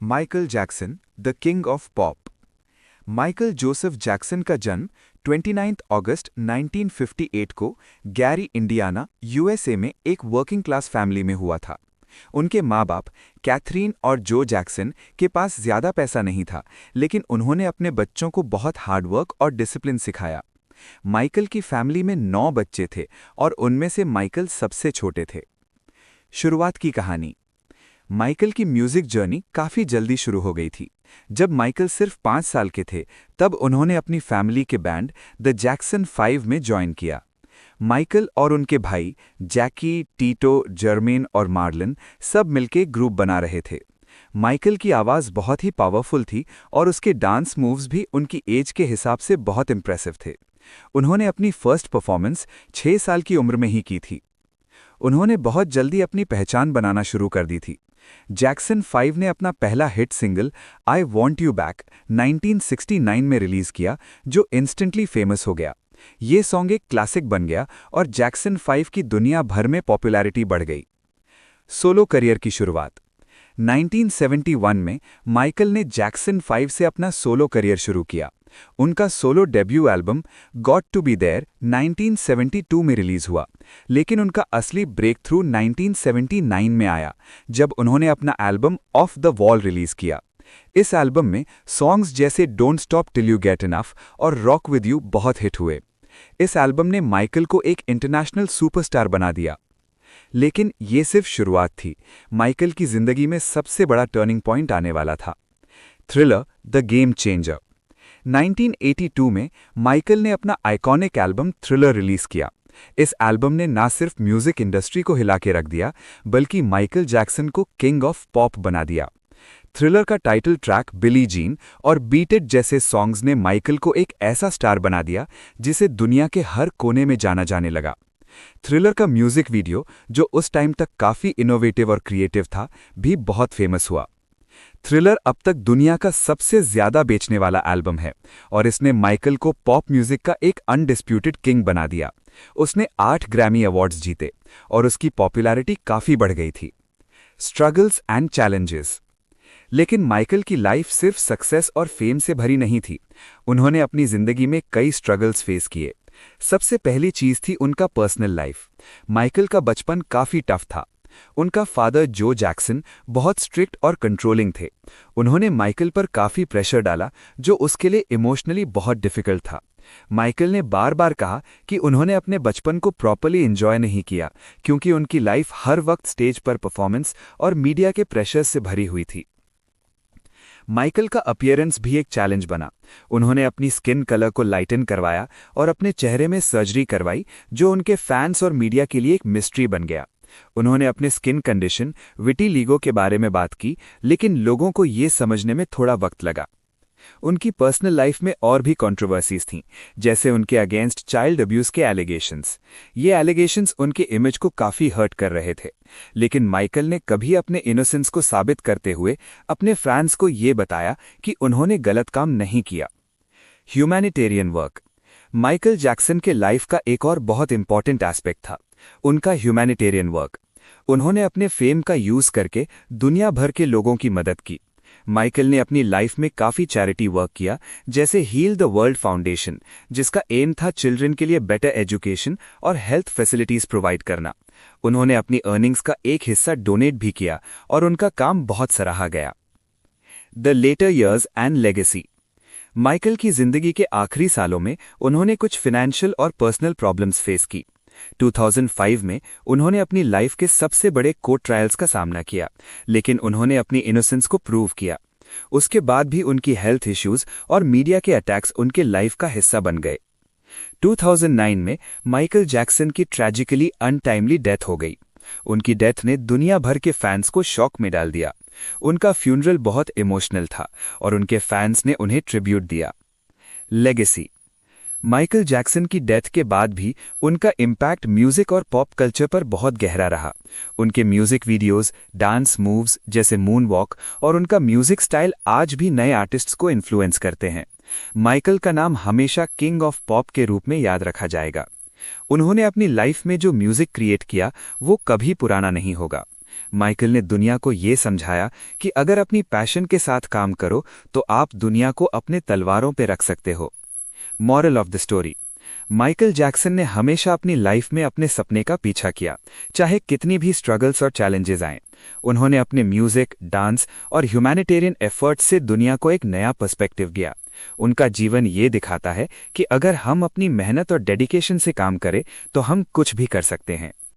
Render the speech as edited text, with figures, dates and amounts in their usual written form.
Michael Jackson the king of pop. Michael Joseph Jackson का जन्म 29 अगस्त 1958 को गैरी, इंडियाना, यूएसए में एक वर्किंग क्लास फैमिली में हुआ था। उनके माँ बाप कैथरीन और जो जैक्सन के पास ज़्यादा पैसा नहीं था, लेकिन उन्होंने अपने बच्चों को बहुत हार्डवर्क और डिसिप्लिन सिखाया। माइकल की फैमिली में 9 बच्चे थे और उनमें से माइकल सबसे छोटे थे। शुरुआत की कहानी। माइकल की म्यूजिक जर्नी काफ़ी जल्दी शुरू हो गई थी। जब माइकल सिर्फ 5 साल के थे, तब उन्होंने अपनी फैमिली के बैंड द जैक्सन 5 में ज्वाइन किया। माइकल और उनके भाई जैकी, टीटो, जर्मेन और मार्लिन सब मिलके ग्रुप बना रहे थे। माइकल की आवाज़ बहुत ही पावरफुल थी और उसके डांस मूव्स भी उनकी एज के हिसाब से बहुत इम्प्रेसिव थे। उन्होंने अपनी फर्स्ट परफॉर्मेंस 6 साल की उम्र में ही की थी। उन्होंने बहुत जल्दी अपनी पहचान बनाना शुरू कर दी थी। जैक्सन 5 ने अपना पहला hit single I want you back 1969 में रिलीज किया, जो इंस्टेंटली फेमस हो गया। ये सॉन्ग एक क्लासिक बन गया और जैक्सन 5 की दुनिया भर में पॉपुलैरिटी बढ़ गई। सोलो करियर की शुरुआत। 1971 में माइकल ने जैक्सन 5 से अपना सोलो करियर शुरू किया। उनका solo debut album got to be there 1972 में रिलीज हुआ, लेकिन उनका असली ब्रेक थ्रू 1979 में आया, जब उन्होंने अपना album of the wall release किया। इस एल्बम में सॉन्ग्स जैसे don't stop till you get enough और रॉक विद यू बहुत हिट हुए। इस एल्बम ने माइकल को एक इंटरनेशनल सुपरस्टार बना दिया। लेकिन ये सिर्फ शुरुआत थी। माइकल की जिंदगी में सबसे बड़ा टर्निंग पॉइंट आने वाला था। Thriller the game changer. 1982 में माइकल ने अपना आइकॉनिक एल्बम थ्रिलर रिलीज किया। इस एल्बम ने ना सिर्फ म्यूजिक इंडस्ट्री को हिला के रख दिया, बल्कि माइकल जैक्सन को किंग ऑफ पॉप बना दिया। थ्रिलर का टाइटल ट्रैक बिली जीन और बीट इट जैसे सॉन्ग्स ने माइकल को एक ऐसा स्टार बना दिया जिसे दुनिया के हर कोने में जाना जाने लगा। थ्रिलर का म्यूजिक वीडियो, जो उस टाइम तक काफ़ी इनोवेटिव और क्रिएटिव था, भी बहुत फेमस हुआ। थ्रिलर अब तक दुनिया का सबसे ज्यादा बेचने वाला एल्बम है और इसने माइकल को पॉप म्यूजिक का एक अनडिस्प्यूटेड किंग बना दिया। उसने 8 ग्रैमी अवार्ड्स जीते और उसकी पॉपुलैरिटी काफ़ी बढ़ गई थी। Struggles and challenges. लेकिन माइकल की लाइफ सिर्फ सक्सेस और फेम से भरी नहीं थी। उन्होंने अपनी जिंदगी में कई स्ट्रगल्स फेस किए। सबसे पहली चीज थी उनका पर्सनल लाइफ। माइकल का बचपन काफ़ी टफ था। उनका फादर जो जैक्सन बहुत स्ट्रिक्ट और कंट्रोलिंग थे। उन्होंने माइकल पर काफ़ी प्रेशर डाला, जो उसके लिए इमोशनली बहुत डिफिकल्ट था। माइकल ने बार बार कहा कि उन्होंने अपने बचपन को प्रॉपर्ली एंजॉय नहीं किया, क्योंकि उनकी लाइफ हर वक्त स्टेज पर परफॉर्मेंस और मीडिया के प्रेशर से भरी हुई थी। माइकल का अपीयरेंस भी एक चैलेंज बना। उन्होंने अपनी स्किन कलर को लाइटन करवाया और अपने चेहरे में सर्जरी करवाई, जो उनके फैंस और मीडिया के लिए एक मिस्ट्री बन गया। उन्होंने अपने स्किन कंडीशन विटिलिगो के बारे में बात की, लेकिन लोगों को ये समझने में थोड़ा वक्त लगा। उनकी पर्सनल लाइफ में और भी कंट्रोवर्सीज थीं, जैसे उनके अगेंस्ट चाइल्ड अब्यूज के एलिगेशंस। ये एलिगेशंस उनके इमेज को काफ़ी हर्ट कर रहे थे, लेकिन माइकल ने कभी अपने इनोसेंस को साबित करते हुए अपने फैंस को ये बताया कि उन्होंने गलत काम नहीं किया। Humanitarian work. माइकल जैक्सन के लाइफ का एक और बहुत इंपॉर्टेंट एस्पेक्ट था उनका ह्यूमैनिटेरियन वर्क। उन्होंने अपने फेम का यूज करके दुनिया भर के लोगों की मदद की। माइकल ने अपनी लाइफ में काफ़ी चैरिटी वर्क किया, जैसे हील द वर्ल्ड फाउंडेशन, जिसका एम था चिल्ड्रन के लिए बेटर एजुकेशन और हेल्थ फैसिलिटीज प्रोवाइड करना। उन्होंने अपनी अर्निंग्स का एक हिस्सा डोनेट भी किया और उनका काम बहुत सराहा गया। The later years and legacy. Michael की जिंदगी के आखिरी सालों में उन्होंने कुछ फाइनेंशियल और पर्सनल प्रॉब्लम्स फेस की। 2005 में उन्होंने अपनी लाइफ के सबसे बड़े कोर्ट ट्रायल्स का सामना किया, लेकिन उन्होंने अपनी इनोसेंस को प्रूव किया। उसके बाद भी उनकी हेल्थ इश्यूज और मीडिया के अटैक्स उनके लाइफ का हिस्सा बन गए। 2009 में माइकल जैक्सन की ट्रेजिकली अनटाइमली डेथ हो गई। उनकी डेथ ने दुनिया भर के फैंस को शॉक में डाल दिया। उनका फ्यूनरल बहुत इमोशनल था और उनके फैंस ने उन्हें ट्रिब्यूट दिया। लेगेसी। माइकल जैक्सन की डेथ के बाद भी उनका इम्पैक्ट म्यूजिक और पॉप कल्चर पर बहुत गहरा रहा। उनके म्यूजिक वीडियोस, डांस मूव्स जैसे मून वॉक और उनका म्यूजिक स्टाइल आज भी नए आर्टिस्ट्स को इन्फ्लुएंस करते हैं। माइकल का नाम हमेशा किंग ऑफ पॉप के रूप में याद रखा जाएगा। उन्होंने अपनी लाइफ में जो म्यूजिक क्रिएट किया, वो कभी पुराना नहीं होगा। माइकल ने दुनिया को ये समझाया कि अगर अपनी पैशन के साथ काम करो तो आप दुनिया को अपने तलवारों पे रख सकते हो। Moral of the story, Michael Jackson ने हमेशा अपनी लाइफ में अपने सपने का पीछा किया, चाहे कितनी भी स्ट्रगल्स और चैलेंजेस आएं। उन्होंने अपने म्यूजिक, डांस और ह्यूमैनिटेरियन एफर्ट्स से दुनिया को एक नया पर्सपेक्टिव दिया। उनका जीवन ये दिखाता है कि अगर हम अपनी मेहनत और डेडिकेशन से काम करें तो हम कुछ भी कर सकते हैं।